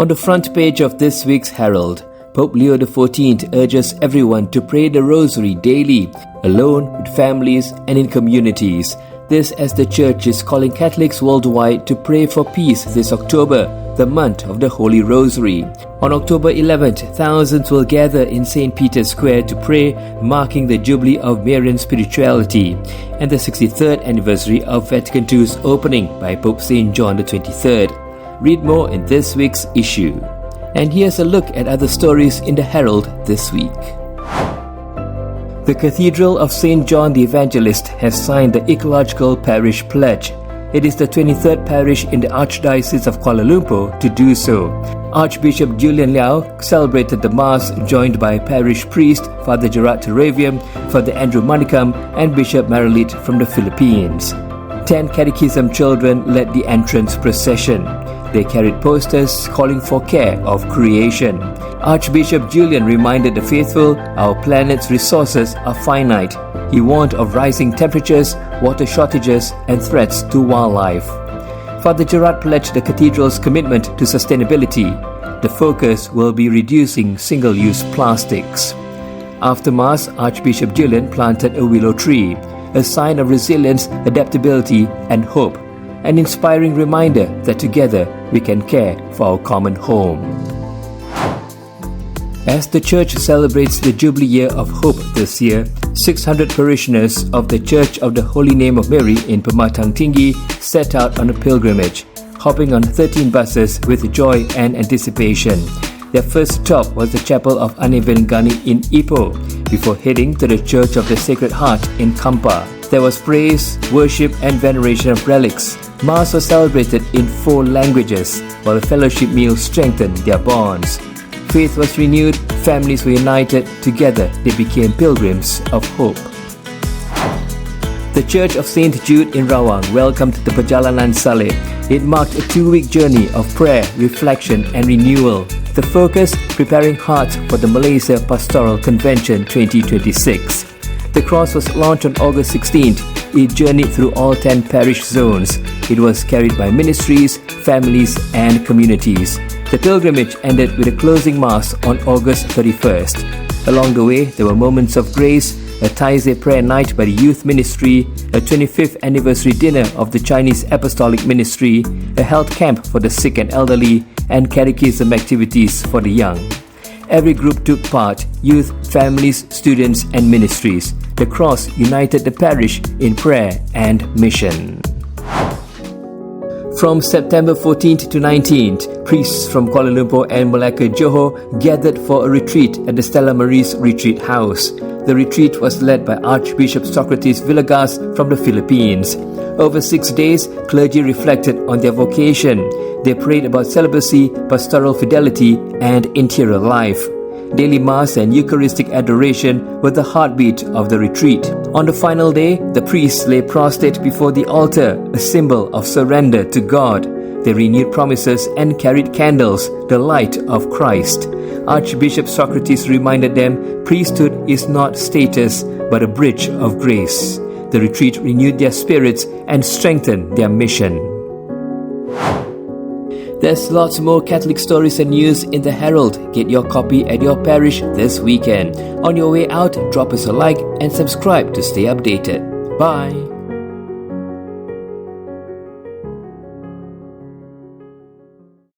On the front page of this week's Herald, Pope Leo XIV urges everyone to pray the Rosary daily, alone, with families, and in communities. This as the Church is calling Catholics worldwide to pray for peace this October, the month of the Holy Rosary. On October 11th, thousands will gather in St. Peter's Square to pray, marking the Jubilee of Marian Spirituality and the 63rd anniversary of Vatican II's opening by Pope St. John XXIII. Read more in this week's issue. And here's a look at other stories in the Herald this week. The Cathedral of St. John the Evangelist has signed the Ecological Parish Pledge. It is the 23rd parish in the Archdiocese of Kuala Lumpur to do so. Archbishop Julian Liao celebrated the Mass joined by parish priest Father Gerard Teravium, Father Andrew Manikam and Bishop Marilit from the Philippines. 10 catechism children led the entrance procession. They carried posters calling for care of creation. Archbishop Julian reminded the faithful our planet's resources are finite. He warned of rising temperatures, water shortages, and threats to wildlife. Father Gerard pledged the cathedral's commitment to sustainability. The focus will be reducing single-use plastics. After Mass, Archbishop Julian planted a willow tree, a sign of resilience, adaptability, and hope, an inspiring reminder that together we can care for our common home. As the Church celebrates the Jubilee Year of Hope this year, 600 parishioners of the Church of the Holy Name of Mary in Permatang Tinggi set out on a pilgrimage, hopping on 13 buses with joy and anticipation. Their first stop was the chapel of Annai Vellaganny in Ipoh, before heading to the Church of the Sacred Heart in Kampar. There was praise, worship and veneration of relics. Mass was celebrated in 4 languages, while the fellowship meal strengthened their bonds. Faith was renewed, families were united, together they became pilgrims of hope. The Church of St Jude in Rawang welcomed the Perjalanan Salib. It marked a 2-week journey of prayer, reflection and renewal. The focus, preparing hearts for the Malaysia Pastoral Convention 2026. The cross was launched on August 16th. It journeyed through all 10 parish zones. It was carried by ministries, families and communities. The pilgrimage ended with a closing Mass on August 31st. Along the way, there were moments of grace, a Taizé prayer night by the youth ministry, a 25th anniversary dinner of the Chinese Apostolic Ministry, a health camp for the sick and elderly, and catechism activities for the young. Every group took part, youth, families, students and ministries. The cross united the parish in prayer and mission. From September 14th to 19th, priests from Kuala Lumpur and Malacca Johor gathered for a retreat at the Stella Maris Retreat House. The retreat was led by Archbishop Socrates Villegas from the Philippines. Over 6 days, clergy reflected on their vocation. They prayed about celibacy, pastoral fidelity, and interior life. Daily Mass and Eucharistic adoration were the heartbeat of the retreat. On the final day, the priests lay prostrate before the altar, a symbol of surrender to God. They renewed promises and carried candles, the light of Christ. Archbishop Socrates reminded them priesthood is not status, but a bridge of grace. The retreat renewed their spirits and strengthened their mission. There's lots more Catholic stories and news in the Herald. Get your copy at your parish this weekend. On your way out, drop us a like and subscribe to stay updated. Bye.